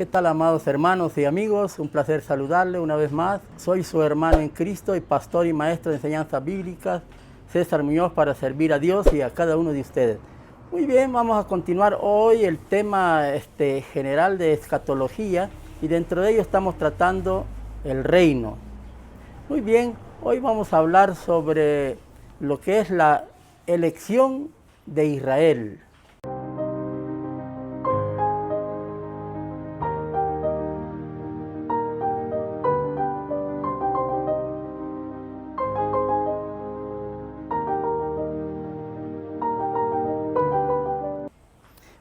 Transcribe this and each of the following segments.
¿Qué tal, amados hermanos y amigos? Un placer saludarle una vez más. Soy su hermano en Cristo y pastor y maestro de enseñanzas bíblicas, César Muñoz, para servir a Dios y a cada uno de ustedes. Muy bien, vamos a continuar hoy el tema general de escatología y dentro de ello estamos tratando el reino. Muy bien, hoy vamos a hablar sobre lo que es la elección de Israel.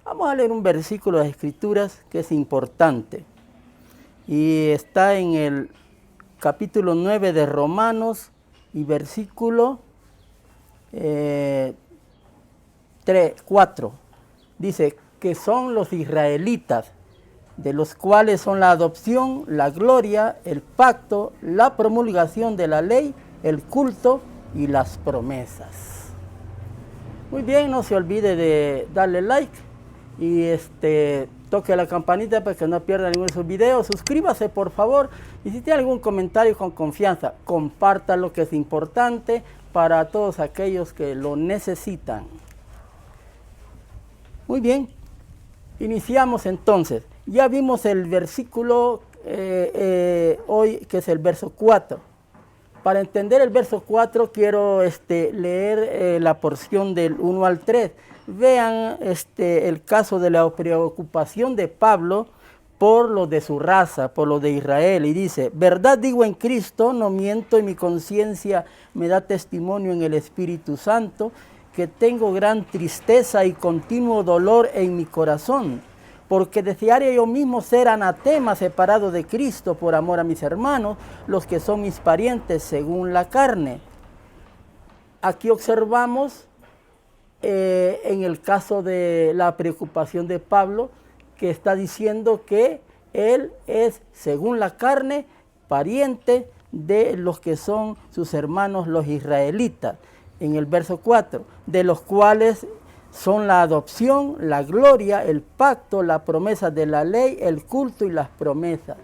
Vamos a leer un versículo de las Escrituras que es importante y está en el capítulo 9 de Romanos y versículo 4. Dice que son los israelitas, de los cuales son la adopción, la gloria, el pacto, la promulgación de la ley, el culto y las promesas. Muy bien, no se olvide de darle like y toque la campanita para que no pierda ninguno de sus videos. Suscríbase, por favor, y si tiene algún comentario, con confianza, comparta lo que es importante para todos aquellos que lo necesitan. Muy bien, iniciamos entonces. Ya vimos el versículo hoy, que es el verso 4. Para entender el verso 4 quiero leer la porción del 1 al 3. Vean el caso de la preocupación de Pablo por lo de su raza, por lo de Israel. Y dice: verdad digo en Cristo, no miento, y mi conciencia me da testimonio en el Espíritu Santo, que tengo gran tristeza y continuo dolor en mi corazón, porque desearía yo mismo ser anatema, separado de Cristo por amor a mis hermanos, los que son mis parientes según la carne. Aquí observamos en el caso de la preocupación de Pablo, que está diciendo que él es, según la carne, pariente de los que son sus hermanos los israelitas. En el verso 4, de los cuales son la adopción, la gloria, el pacto, la promesa de la ley, el culto y las promesas.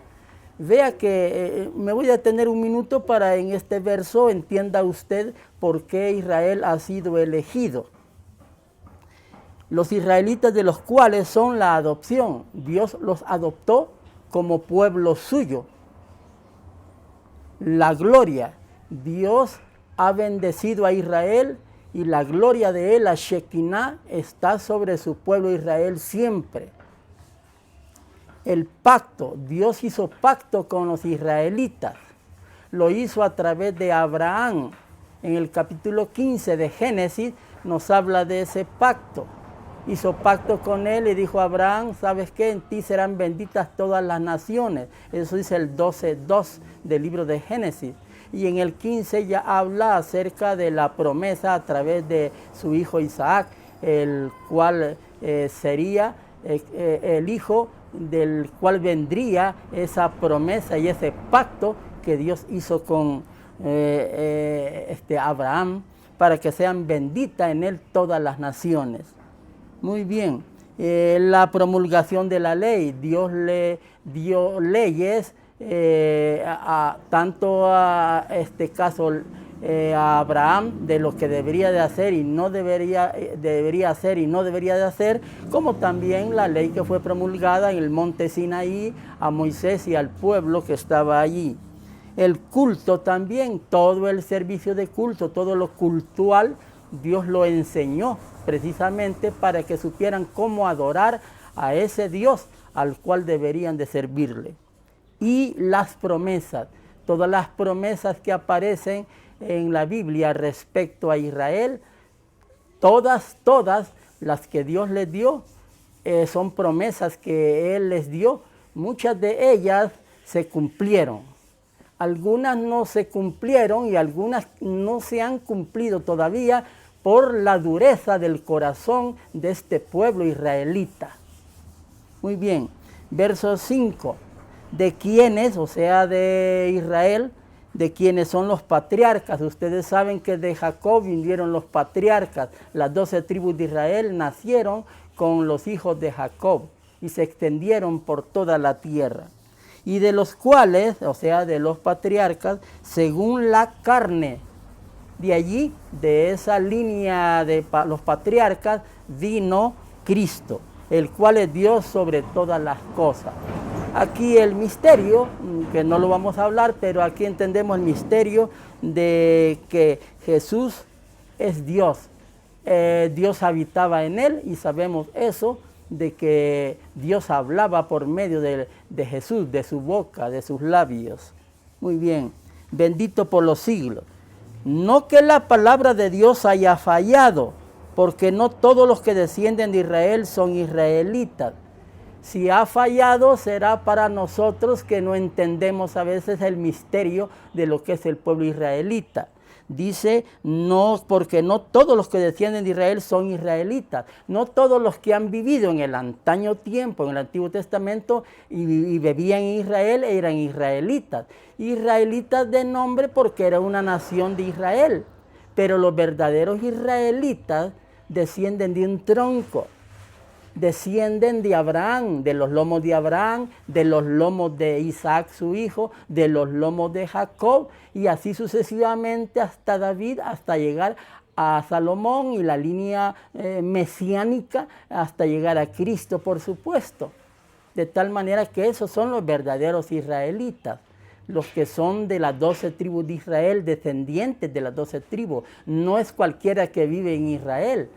Vea que me voy a detener un minuto para en este verso entienda usted por qué Israel ha sido elegido. Los israelitas, de los cuales son la adopción, Dios los adoptó como pueblo suyo. La gloria, Dios ha bendecido a Israel y la gloria de él, la Shekinah, está sobre su pueblo Israel siempre. El pacto, Dios hizo pacto con los israelitas, lo hizo a través de Abraham. En el capítulo 15 de Génesis nos habla de ese pacto. Hizo pacto con él y dijo a Abraham: ¿sabes qué? En ti serán benditas todas las naciones. Eso dice el 12:2 del libro de Génesis. Y en el 15 ya habla acerca de la promesa a través de su hijo Isaac, el cual sería el hijo del cual vendría esa promesa y ese pacto que Dios hizo con Abraham, para que sean benditas en él todas las naciones. Muy bien, la promulgación de la ley, Dios le dio leyes tanto a a Abraham, de lo que debería de hacer y no debería hacer y no debería de hacer, como también la ley que fue promulgada en el monte Sinaí a Moisés y al pueblo que estaba allí. El culto también, todo el servicio de culto, todo lo cultual, Dios lo enseñó precisamente para que supieran cómo adorar a ese Dios al cual deberían de servirle. Y las promesas, todas las promesas que aparecen en la Biblia respecto a Israel, todas las que Dios les dio, son promesas que Él les dio. Muchas de ellas se cumplieron. Algunas no se cumplieron y algunas no se han cumplido todavía por la dureza del corazón de este pueblo israelita. Muy bien, verso 5. De quienes, o sea, de Israel, de quienes son los patriarcas. Ustedes saben que de Jacob vinieron los patriarcas. Las 12 tribus de Israel nacieron con los hijos de Jacob. y se extendieron por toda la tierra. Y de los cuales, o sea, de los patriarcas, según la carne, de allí, de esa línea de los patriarcas, vino Cristo, el cual es Dios sobre todas las cosas. Aquí el misterio, que no lo vamos a hablar, pero aquí entendemos el misterio de que Jesús es Dios. Dios habitaba en él y sabemos eso, de que Dios hablaba por medio de Jesús, de su boca, de sus labios. Muy bien, bendito por los siglos. No que la palabra de Dios haya fallado, porque no todos los que descienden de Israel son israelitas. Si ha fallado, será para nosotros que no entendemos a veces el misterio de lo que es el pueblo israelita. Dice, no, porque no todos los que descienden de Israel son israelitas. No todos los que han vivido en el antaño tiempo, en el Antiguo Testamento, y vivían en Israel, eran israelitas. Israelitas de nombre porque era una nación de Israel. Pero los verdaderos israelitas descienden de un tronco. Descienden de Abraham, de los lomos de Abraham, de los lomos de Isaac su hijo, de los lomos de Jacob, y así sucesivamente hasta David, hasta llegar a Salomón y la línea mesiánica, hasta llegar a Cristo, por supuesto. De tal manera que esos son los verdaderos israelitas, los que son de las 12 tribus de Israel, descendientes de las 12 tribus. No es cualquiera que vive en Israel.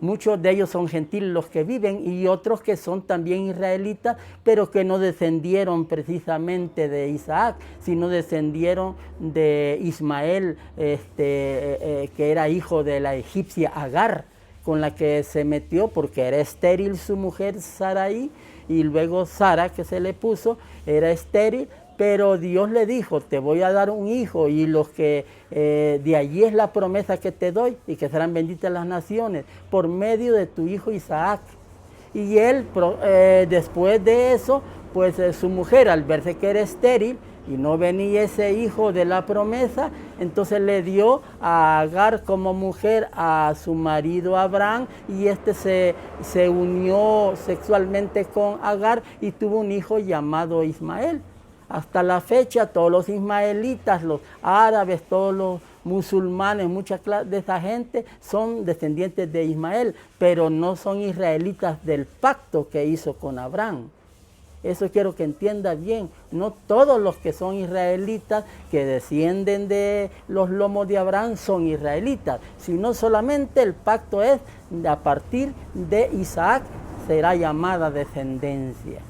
Muchos de ellos son gentiles los que viven y otros que son también israelitas, pero que no descendieron precisamente de Isaac, sino descendieron de Ismael, que era hijo de la egipcia Agar, con la que se metió porque era estéril su mujer Sarai, y luego Sara, que se le puso, era estéril. Pero Dios le dijo, te voy a dar un hijo, y los que de allí es la promesa que te doy, y que serán benditas las naciones, por medio de tu hijo Isaac. Y él, después de eso, pues su mujer, al verse que era estéril, y no venía ese hijo de la promesa, entonces le dio a Agar como mujer a su marido Abraham, y se unió sexualmente con Agar y tuvo un hijo llamado Ismael. Hasta la fecha, todos los ismaelitas, los árabes, todos los musulmanes, mucha de esa gente son descendientes de Ismael, pero no son israelitas del pacto que hizo con Abraham. Eso quiero que entienda bien. No todos los que son israelitas, que descienden de los lomos de Abraham, son israelitas, sino solamente el pacto es a partir de Isaac será llamada descendencia.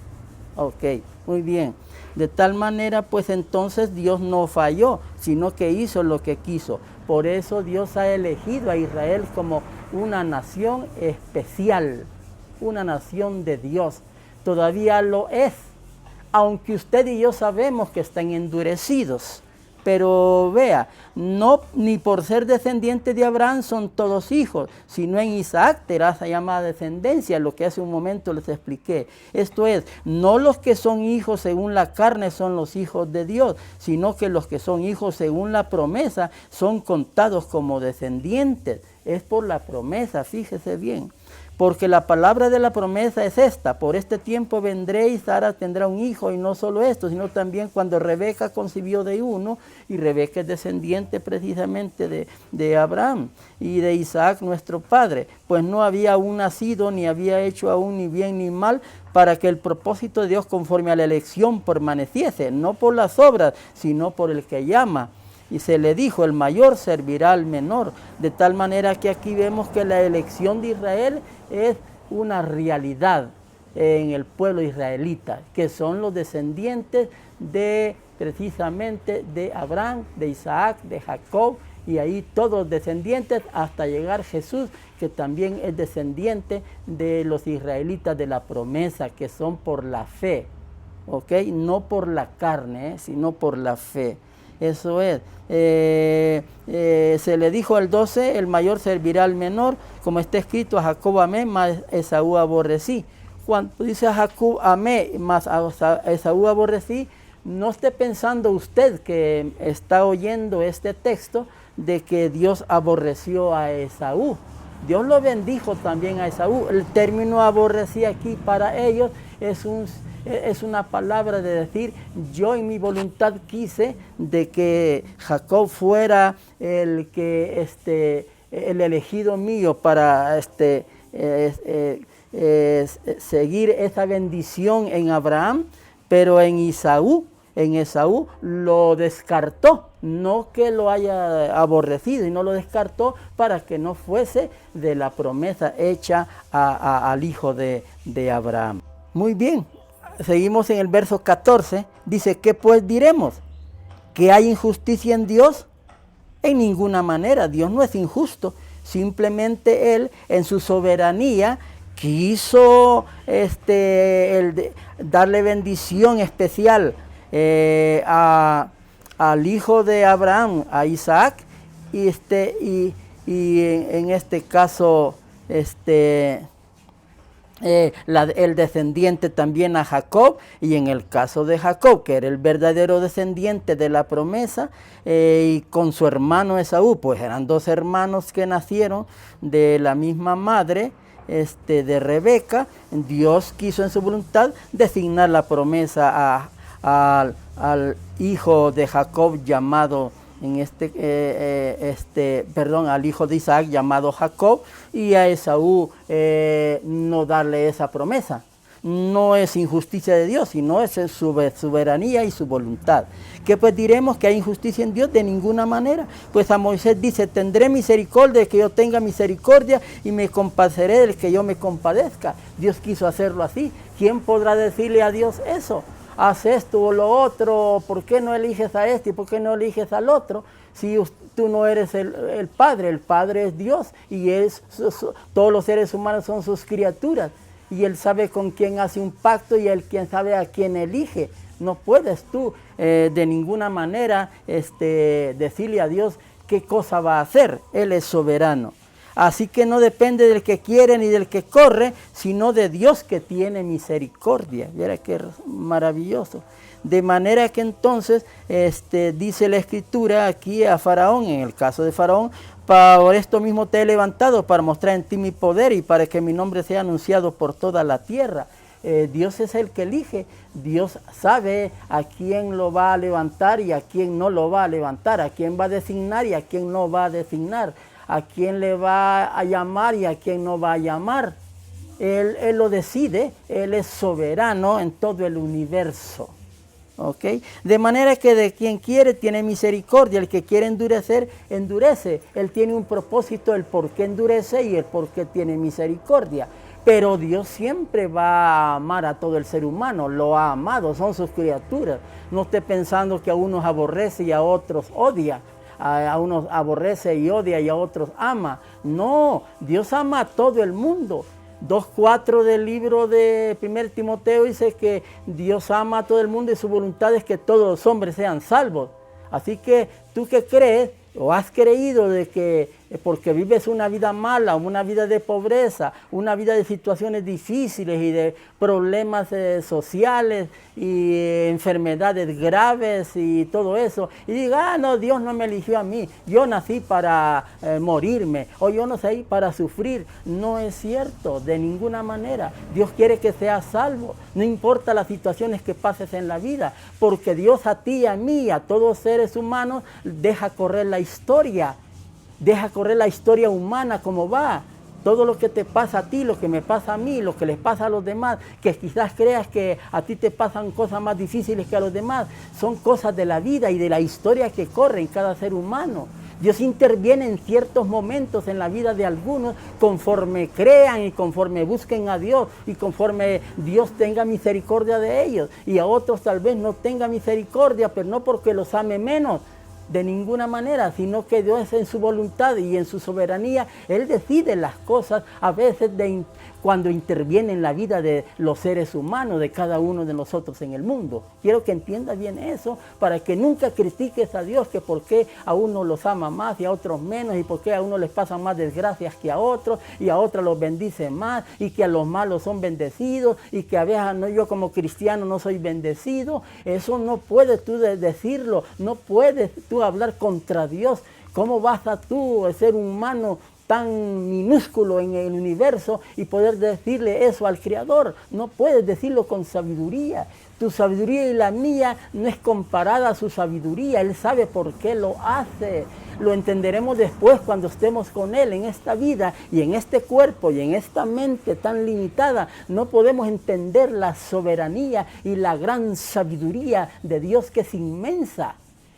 Ok, muy bien. De tal manera, pues entonces Dios no falló, sino que hizo lo que quiso. Por eso Dios ha elegido a Israel como una nación especial, una nación de Dios. Todavía lo es, aunque usted y yo sabemos que están endurecidos. Pero vea, no ni por ser descendiente de Abraham son todos hijos, sino en Isaac será esa llamada descendencia, lo que hace un momento les expliqué. Esto es, no los que son hijos según la carne son los hijos de Dios, sino que los que son hijos según la promesa son contados como descendientes. Es por la promesa, fíjese bien. Porque la palabra de la promesa es esta: por este tiempo vendré y Sara tendrá un hijo, y no solo esto, sino también cuando Rebeca concibió de uno, y Rebeca es descendiente precisamente de Abraham y de Isaac nuestro padre, pues no había aún nacido, ni había hecho aún ni bien ni mal, para que el propósito de Dios conforme a la elección permaneciese, no por las obras, sino por el que llama. Y se le dijo, el mayor servirá al menor, de tal manera que aquí vemos que la elección de Israel es una realidad en el pueblo israelita, que son los descendientes precisamente de Abraham, de Isaac, de Jacob, y ahí todos descendientes hasta llegar Jesús, que también es descendiente de los israelitas de la promesa, que son por la fe, ¿ok? No por la carne, sino por la fe. Eso es. Se le dijo al 12, el mayor servirá al menor, como está escrito, a Jacob amé, mas a Esaú aborrecí. Cuando dice a Jacob amé, mas a Esaú aborrecí, no esté pensando usted que está oyendo este texto de que Dios aborreció a Esaú. Dios lo bendijo también a Esaú. El término aborrecí aquí para ellos es una palabra de decir, yo en mi voluntad quise de que Jacob fuera el el elegido mío para seguir esa bendición en Abraham, pero en Esaú lo descartó, no que lo haya aborrecido, y no lo descartó para que no fuese de la promesa hecha al hijo de Abraham. Muy bien, seguimos en el verso 14, dice, ¿qué pues diremos? ¿Que hay injusticia en Dios? En ninguna manera, Dios no es injusto, simplemente Él en su soberanía quiso darle bendición especial al hijo de Abraham, a Isaac, y en este caso el descendiente también a Jacob, y en el caso de Jacob, que era el verdadero descendiente de la promesa, y con su hermano Esaú, pues eran dos hermanos que nacieron de la misma madre, de Rebeca. Dios quiso en su voluntad designar la promesa al hijo de Jacob llamado, al hijo de Isaac llamado Jacob, y a Esaú no darle esa promesa. No es injusticia de Dios, sino es su soberanía y su voluntad. ¿Qué pues diremos? ¿Que hay injusticia en Dios? De ninguna manera. Pues a Moisés dice, tendré misericordia de que yo tenga misericordia y me compadeceré del que yo me compadezca. Dios quiso hacerlo así. ¿Quién podrá decirle a Dios eso? Haz esto o lo otro, ¿por qué no eliges a este y por qué no eliges al otro? Si tú no eres el Padre es Dios, y todos los seres humanos son sus criaturas, y Él sabe con quién hace un pacto y Él quien sabe a quién elige. No puedes tú de ninguna manera decirle a Dios qué cosa va a hacer. Él es soberano. Así que no depende del que quiere ni del que corre, sino de Dios que tiene misericordia. Mira qué maravilloso. De manera que entonces dice la Escritura aquí a Faraón, en el caso de Faraón, por esto mismo te he levantado para mostrar en ti mi poder y para que mi nombre sea anunciado por toda la tierra. Dios es el que elige. Dios sabe a quién lo va a levantar y a quién no lo va a levantar, a quién va a designar y a quién no va a designar, a quién le va a llamar y a quién no va a llamar. Él lo decide. Él es soberano en todo el universo. ¿Okay? De manera que de quien quiere tiene misericordia, el que quiere endurecer, endurece. Él tiene un propósito, el por qué endurece y el por qué tiene misericordia. Pero Dios siempre va a amar a todo el ser humano, lo ha amado, son sus criaturas. No esté pensando que a unos aborrece y a otros odia, a unos aborrece y odia y a otros ama. No, Dios ama a todo el mundo. 2:4 del libro de 1 Timoteo dice que Dios ama a todo el mundo y su voluntad es que todos los hombres sean salvos. Así que tú que crees o has creído de que porque vives una vida mala, una vida de pobreza, una vida de situaciones difíciles y de problemas sociales y enfermedades graves y todo eso, y diga, no, Dios no me eligió a mí, yo nací para morirme, o yo nací para sufrir. No es cierto, de ninguna manera. Dios quiere que seas salvo, no importa las situaciones que pases en la vida, porque Dios a ti y a mí, a todos los seres humanos, deja correr la historia. Deja correr la historia humana como va. Todo lo que te pasa a ti, lo que me pasa a mí, lo que les pasa a los demás, que quizás creas que a ti te pasan cosas más difíciles que a los demás, son cosas de la vida y de la historia que corre en cada ser humano. Dios interviene en ciertos momentos en la vida de algunos conforme crean y conforme busquen a Dios y conforme Dios tenga misericordia de ellos. Y a otros tal vez no tenga misericordia, pero no porque los ame menos, de ninguna manera, sino que Dios en su voluntad y en su soberanía, Él decide las cosas a veces cuando interviene en la vida de los seres humanos, de cada uno de nosotros en el mundo. Quiero que entiendas bien eso, para que nunca critiques a Dios, que por qué a uno los ama más y a otros menos, y por qué a uno les pasan más desgracias que a otros, y a otros los bendice más, y que a los malos son bendecidos, y que a veces no, yo como cristiano no soy bendecido. Eso no puedes tú decirlo, no puedes tú hablar contra Dios. ¿Cómo vas a tú, ser humano, tan minúsculo en el universo y poder decirle eso al Creador. No puedes decirlo con sabiduría. Tu sabiduría y la mía no es comparada a su sabiduría. Él sabe por qué lo hace. Lo entenderemos después cuando estemos con Él en esta vida y en este cuerpo y en esta mente tan limitada. No podemos entender la soberanía y la gran sabiduría de Dios, que es inmensa.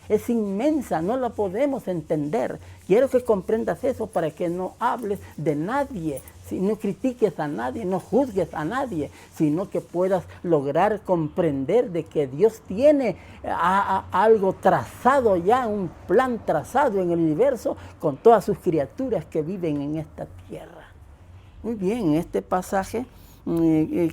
Es inmensa, no la podemos entender. Quiero que comprendas eso para que no hables de nadie, si no critiques a nadie, no juzgues a nadie, sino que puedas lograr comprender de que Dios tiene algo trazado ya, un plan trazado en el universo con todas sus criaturas que viven en esta tierra. Muy bien, en este pasaje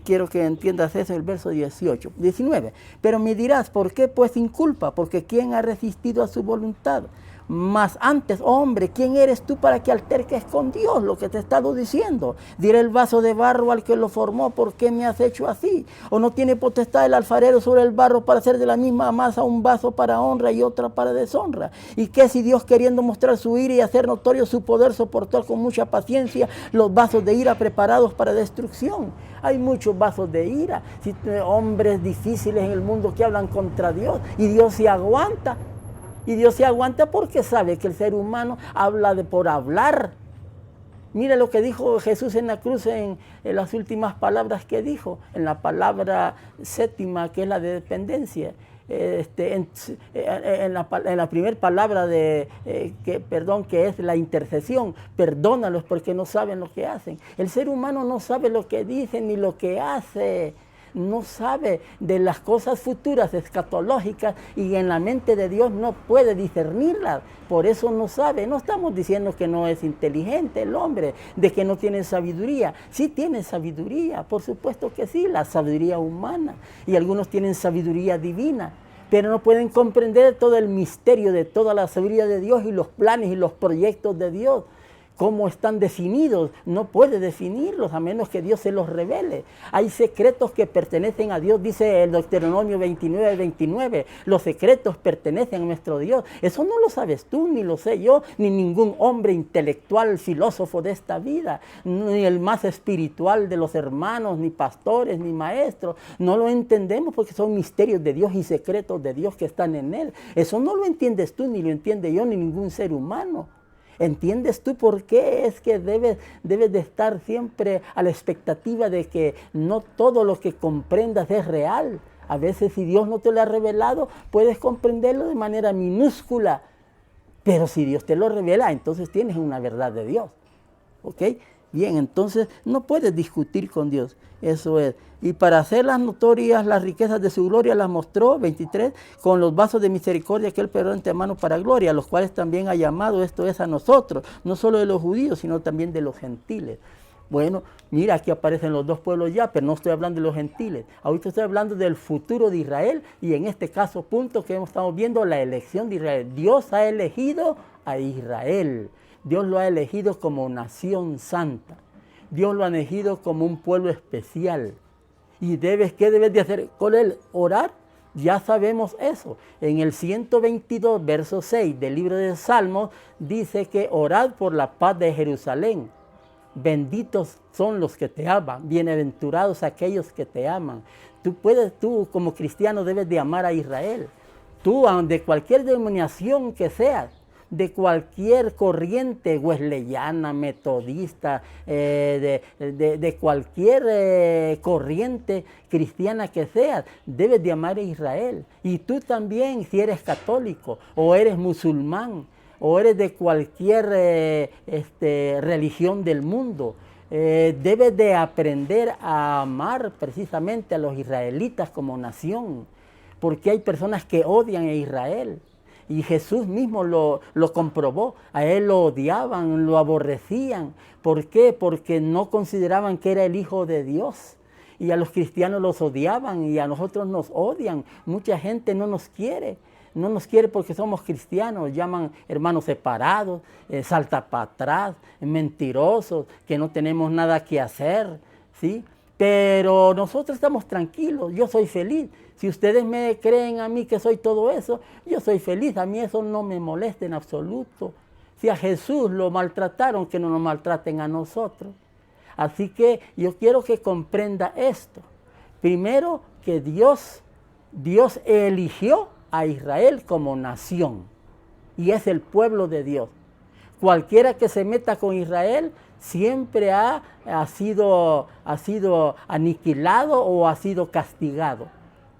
quiero que entiendas eso, el verso 19. Pero me dirás, ¿por qué pues inculpa? Porque ¿quién ha resistido a su voluntad? Mas antes, hombre, ¿quién eres tú para que alterques con Dios? Lo que te he estado diciendo. Diré el vaso de barro al que lo formó, ¿por qué me has hecho así? ¿O no tiene potestad el alfarero sobre el barro para hacer de la misma masa un vaso para honra y otra para deshonra? ¿Y qué si Dios, queriendo mostrar su ira y hacer notorio su poder, soportó con mucha paciencia los vasos de ira preparados para destrucción? Hay muchos vasos de ira, hombres difíciles en el mundo que hablan contra Dios, y Dios se aguanta. Y Dios se aguanta porque sabe que el ser humano habla por hablar. Mire lo que dijo Jesús en la cruz en las últimas palabras que dijo, en la palabra séptima, que es la de dependencia. En la primera palabra que es la intercesión, perdónalos porque no saben lo que hacen. El ser humano no sabe lo que dice ni lo que hace. No sabe de las cosas futuras, escatológicas, y en la mente de Dios no puede discernirlas. Por eso no sabe. No estamos diciendo que no es inteligente el hombre, de que no tiene sabiduría. Sí tiene sabiduría, por supuesto que sí, la sabiduría humana. Y algunos tienen sabiduría divina, pero no pueden comprender todo el misterio de toda la sabiduría de Dios y los planes y los proyectos de Dios. ¿Cómo están definidos? No puede definirlos a menos que Dios se los revele. Hay secretos que pertenecen a Dios, dice el Deuteronomio 29:29. Los secretos pertenecen a nuestro Dios. Eso no lo sabes tú, ni lo sé yo, ni ningún hombre intelectual, filósofo de esta vida, ni el más espiritual de los hermanos, ni pastores, ni maestros. No lo entendemos porque son misterios de Dios y secretos de Dios que están en Él. Eso no lo entiendes tú, ni lo entiende yo, ni ningún ser humano. ¿Entiendes tú por qué es que debes de estar siempre a la expectativa de que no todo lo que comprendas es real? A veces, si Dios no te lo ha revelado, puedes comprenderlo de manera minúscula. Pero si Dios te lo revela, entonces tienes una verdad de Dios. ¿Ok? Bien, entonces no puedes discutir con Dios. Eso es. Y para hacerlas notorias las riquezas de su gloria las mostró, 23, con los vasos de misericordia que Él preparó de antemano para gloria, los cuales también ha llamado, esto es, a nosotros, no solo de los judíos, sino también de los gentiles. Bueno, mira, aquí aparecen los dos pueblos ya, pero no estoy hablando de los gentiles. Ahorita estoy hablando del futuro de Israel, y en este caso, punto que estamos viendo, la elección de Israel. Dios ha elegido a Israel. Dios lo ha elegido como nación santa. Dios lo ha elegido como un pueblo especial. ¿Y qué debes de hacer con él? Orar. Ya sabemos eso. En el 122, verso 6 del libro de Salmos, dice que orad por la paz de Jerusalén. Benditos son los que te aman, bienaventurados aquellos que te aman. Tú como cristiano debes de amar a Israel. Tú, de cualquier denominación que seas, de cualquier corriente wesleyana, metodista, de cualquier corriente cristiana que seas, debes de amar a Israel. Y tú también, si eres católico o eres musulmán o eres de cualquier religión del mundo, debes de aprender a amar precisamente a los israelitas como nación, porque hay personas que odian a Israel. Y Jesús mismo lo comprobó. A Él lo odiaban, lo aborrecían. ¿Por qué? Porque no consideraban que era el Hijo de Dios. Y a los cristianos los odiaban y a nosotros nos odian. Mucha gente no nos quiere. No nos quiere porque somos cristianos. Llaman hermanos separados, salta para atrás, mentirosos, que no tenemos nada que hacer, ¿sí? Pero nosotros estamos tranquilos. Yo soy feliz. Si ustedes me creen a mí que soy todo eso, yo soy feliz. A mí eso no me molesta en absoluto. Si a Jesús lo maltrataron, que no nos maltraten a nosotros. Así que yo quiero que comprenda esto. Primero, que Dios eligió a Israel como nación. Y es el pueblo de Dios. Cualquiera que se meta con Israel siempre ha sido aniquilado o ha sido castigado.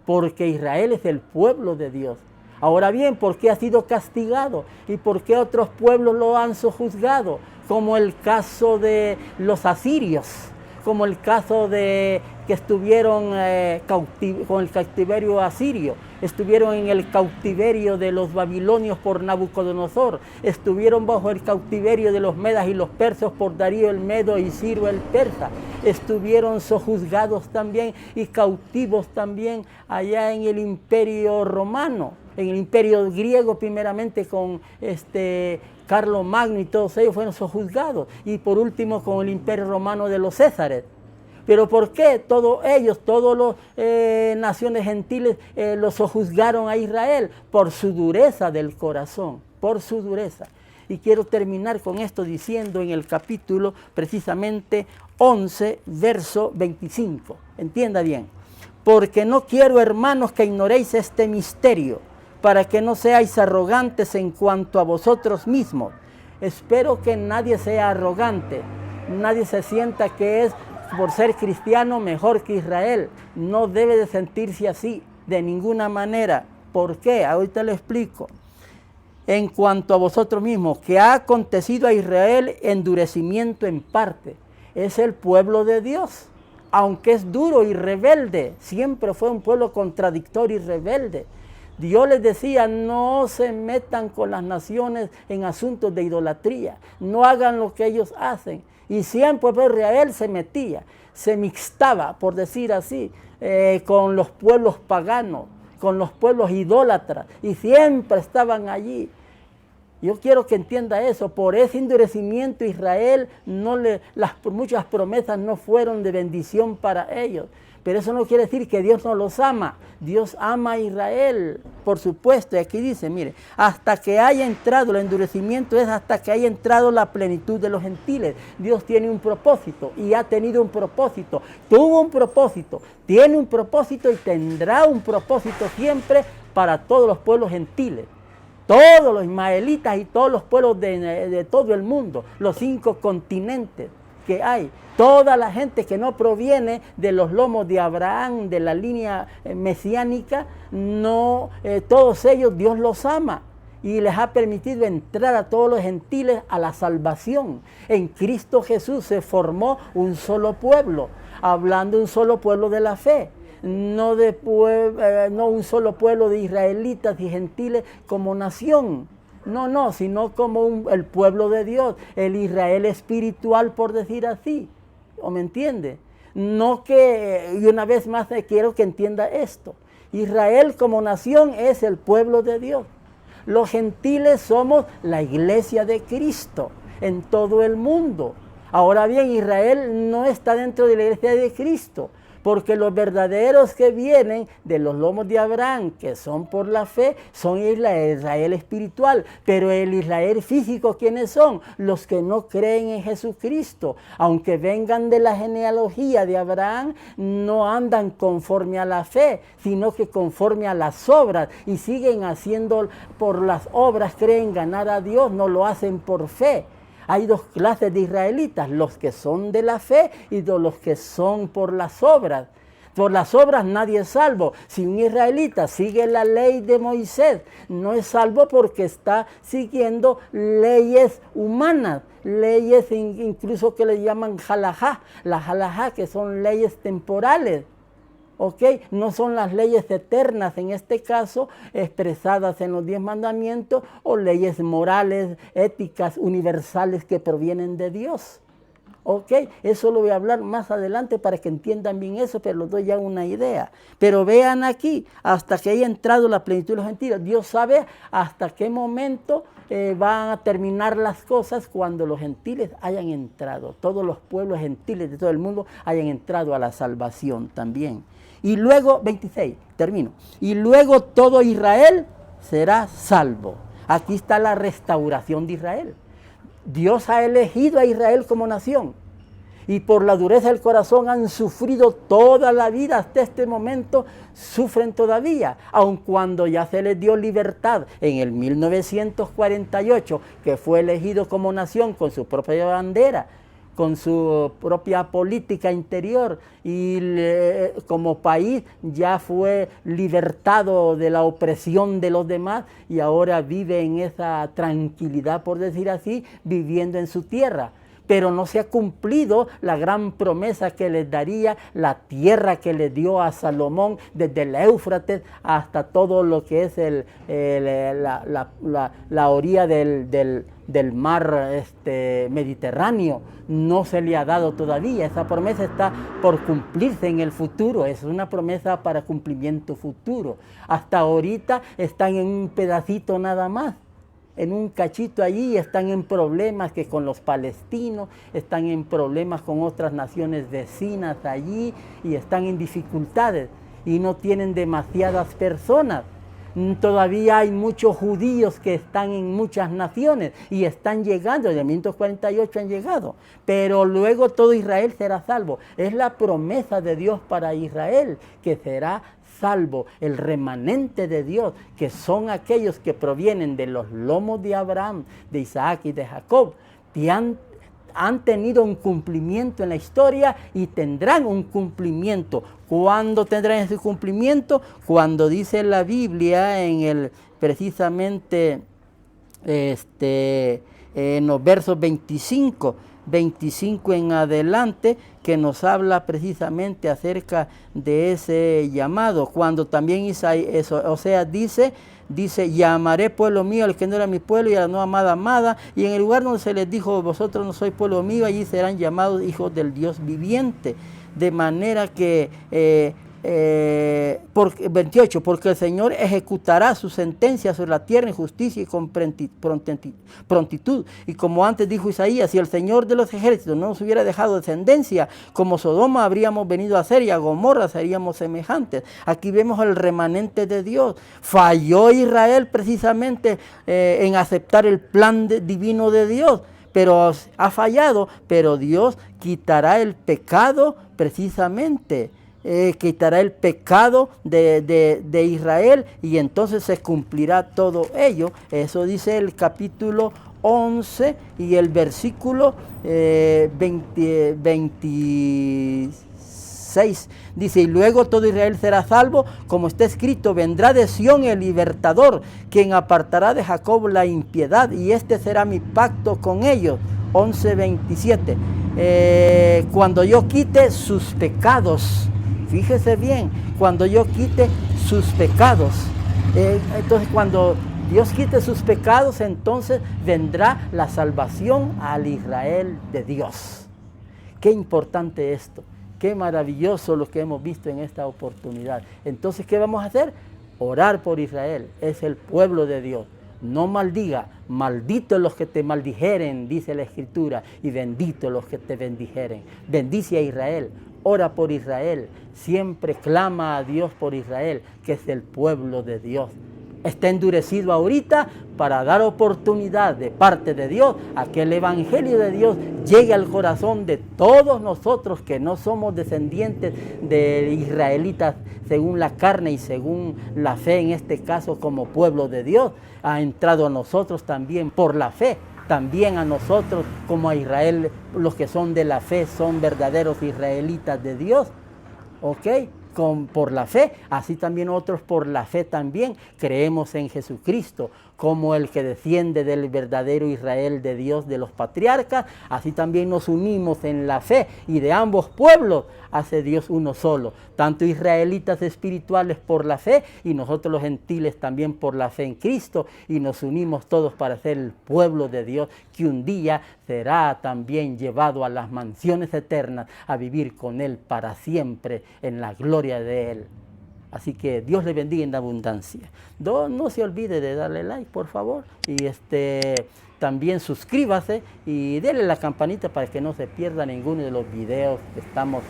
Porque Israel es el pueblo de Dios. Ahora bien, ¿por qué ha sido castigado? ¿Y por qué otros pueblos lo han sojuzgado? Como el caso de los asirios, como el caso de que estuvieron con el cautiverio asirio, estuvieron en el cautiverio de los babilonios por Nabucodonosor, estuvieron bajo el cautiverio de los medas y los persas por Darío el Medo y Ciro el persa, estuvieron sojuzgados también y cautivos también allá en el imperio romano, en el imperio griego primeramente con Carlos Magno y todos ellos fueron sojuzgados, y por último con el imperio romano de los Césares. ¿Pero por qué todos ellos, todas las naciones gentiles los sojuzgaron a Israel? Por su dureza del corazón, por su dureza. Y quiero terminar con esto diciendo en el capítulo precisamente 11, verso 25. Entienda bien. Porque no quiero, hermanos, que ignoréis este misterio, para que no seáis arrogantes en cuanto a vosotros mismos. Espero que nadie sea arrogante, nadie se sienta que es por ser cristiano mejor que Israel. No debe de sentirse así, de ninguna manera. ¿Por qué? Ahorita le explico. En cuanto a vosotros mismos, que ha acontecido a Israel endurecimiento en parte. Es el pueblo de Dios, aunque es duro y rebelde, siempre fue un pueblo contradictorio y rebelde. Dios les decía, no se metan con las naciones en asuntos de idolatría, no hagan lo que ellos hacen. Y siempre Israel se metía, se mixtaba, por decir así, con los pueblos paganos, con los pueblos idólatras, y siempre estaban allí. Yo quiero que entienda eso. Por ese endurecimiento Israel, muchas promesas no fueron de bendición para ellos. Pero eso no quiere decir que Dios no los ama. Dios ama a Israel, por supuesto. Y aquí dice, mire, hasta que haya entrado, el endurecimiento es hasta que haya entrado la plenitud de los gentiles. Dios tiene un propósito y ha tenido un propósito. Tuvo un propósito, tiene un propósito y tendrá un propósito siempre para todos los pueblos gentiles. Todos los ismaelitas y todos los pueblos de todo el mundo, los 5 continentes que hay, toda la gente que no proviene de los lomos de Abraham, de la línea mesiánica, todos ellos Dios los ama y les ha permitido entrar a todos los gentiles a la salvación. En Cristo Jesús se formó un solo pueblo, hablando de un solo pueblo de la fe. No un solo pueblo de israelitas y gentiles como nación, sino como el pueblo de Dios, el Israel espiritual, por decir así. ¿O me entiende? Y una vez más quiero que entienda esto. Israel como nación es el pueblo de Dios. Los gentiles somos la iglesia de Cristo en todo el mundo. Ahora bien, Israel no está dentro de la iglesia de Cristo, porque los verdaderos que vienen de los lomos de Abraham, que son por la fe, son Israel espiritual. Pero el Israel físico, ¿quiénes son? Los que no creen en Jesucristo. Aunque vengan de la genealogía de Abraham, no andan conforme a la fe, sino que conforme a las obras. Y siguen haciendo por las obras, creen ganar a Dios, no lo hacen por fe. Hay 2 clases de israelitas, los que son de la fe y los que son por las obras. Por las obras nadie es salvo. Si un israelita sigue la ley de Moisés, no es salvo porque está siguiendo leyes humanas, leyes incluso que le llaman halajá, las halajá que son leyes temporales. No son las leyes eternas, en este caso, expresadas en los 10 mandamientos, o leyes morales, éticas, universales que provienen de Dios. Eso lo voy a hablar más adelante para que entiendan bien eso, pero les doy ya una idea. Pero vean aquí, hasta que haya entrado la plenitud de los gentiles, Dios sabe hasta qué momento van a terminar las cosas cuando los gentiles hayan entrado, todos los pueblos gentiles de todo el mundo hayan entrado a la salvación también. Y luego, 26, termino. Y luego todo Israel será salvo. Aquí está la restauración de Israel. Dios ha elegido a Israel como nación. Y por la dureza del corazón han sufrido toda la vida, hasta este momento sufren todavía, aun cuando ya se les dio libertad en el 1948, que fue elegido como nación con su propia bandera, con su propia política interior, y como país ya fue libertado de la opresión de los demás y ahora vive en esa tranquilidad, por decir así, viviendo en su tierra. Pero no se ha cumplido la gran promesa que les daría la tierra que le dio a Salomón desde el Éufrates hasta todo lo que es la orilla del mar Mediterráneo. No se le ha dado todavía. Esa promesa está por cumplirse en el futuro. Es una promesa para cumplimiento futuro. Hasta ahorita están en un pedacito nada más, en un cachito allí, están en problemas que con los palestinos, están en problemas con otras naciones vecinas allí y están en dificultades y no tienen demasiadas personas. Todavía hay muchos judíos que están en muchas naciones y están llegando, desde 1948 han llegado, pero luego todo Israel será salvo. Es la promesa de Dios para Israel, que será salvo el remanente de Dios, que son aquellos que provienen de los lomos de Abraham, de Isaac y de Jacob, que han tenido un cumplimiento en la historia y tendrán un cumplimiento. ¿Cuándo tendrán ese cumplimiento? Cuando dice la Biblia precisamente en los versos 25 en adelante, que nos habla precisamente acerca de ese llamado, cuando también Oseas dice, llamaré pueblo mío al que no era mi pueblo y a la no amada, y en el lugar donde se les dijo, vosotros no sois pueblo mío, allí serán llamados hijos del Dios viviente. De manera que 28, porque el Señor ejecutará su sentencia sobre la tierra en justicia y con prontitud. Y como antes dijo Isaías, si el Señor de los ejércitos no nos hubiera dejado descendencia, como Sodoma habríamos venido a ser y a Gomorra seríamos semejantes. Aquí vemos el remanente de Dios. Falló Israel precisamente en aceptar el plan divino de Dios, pero ha fallado, pero Dios quitará el pecado precisamente. Quitará el pecado de Israel y entonces se cumplirá todo ello. Eso dice el capítulo 11 y el versículo 26. Dice, y luego todo Israel será salvo, como está escrito, vendrá de Sión el libertador, quien apartará de Jacob la impiedad, y este será mi pacto con ellos. 11:27. Cuando yo quite sus pecados. Fíjese bien, cuando yo quite sus pecados. Entonces cuando Dios quite sus pecados, entonces vendrá la salvación al Israel de Dios. Qué importante esto, qué maravilloso lo que hemos visto en esta oportunidad. Entonces, ¿qué vamos a hacer? Orar por Israel, es el pueblo de Dios. No maldiga, malditos los que te maldijeren, dice la Escritura, y benditos los que te bendijeren. Bendice a Israel. Ora por Israel, siempre clama a Dios por Israel, que es el pueblo de Dios. Está endurecido ahorita para dar oportunidad de parte de Dios a que el Evangelio de Dios llegue al corazón de todos nosotros que no somos descendientes de israelitas según la carne y según la fe, en este caso como pueblo de Dios. Ha entrado a nosotros también por la fe. También a nosotros, como a Israel, los que son de la fe, son verdaderos israelitas de Dios, ¿ok? Por la fe, así también otros por la fe también creemos en Jesucristo, como el que desciende del verdadero Israel de Dios, de los patriarcas, así también nos unimos en la fe, y de ambos pueblos hace Dios uno solo, tanto israelitas espirituales por la fe y nosotros los gentiles también por la fe en Cristo, y nos unimos todos para ser el pueblo de Dios que un día será también llevado a las mansiones eternas a vivir con Él para siempre en la gloria de Él. Así que Dios le bendiga en abundancia. No se olvide de darle like, por favor, y también suscríbase y denle la campanita para que no se pierda ninguno de los videos que estamos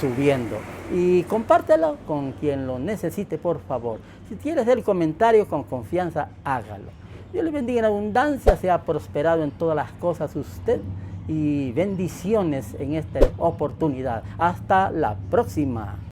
subiendo. Y compártelo con quien lo necesite, por favor. Si quieres el comentario con confianza, hágalo. Dios le bendiga en abundancia, sea prosperado en todas las cosas usted y bendiciones en esta oportunidad. Hasta la próxima.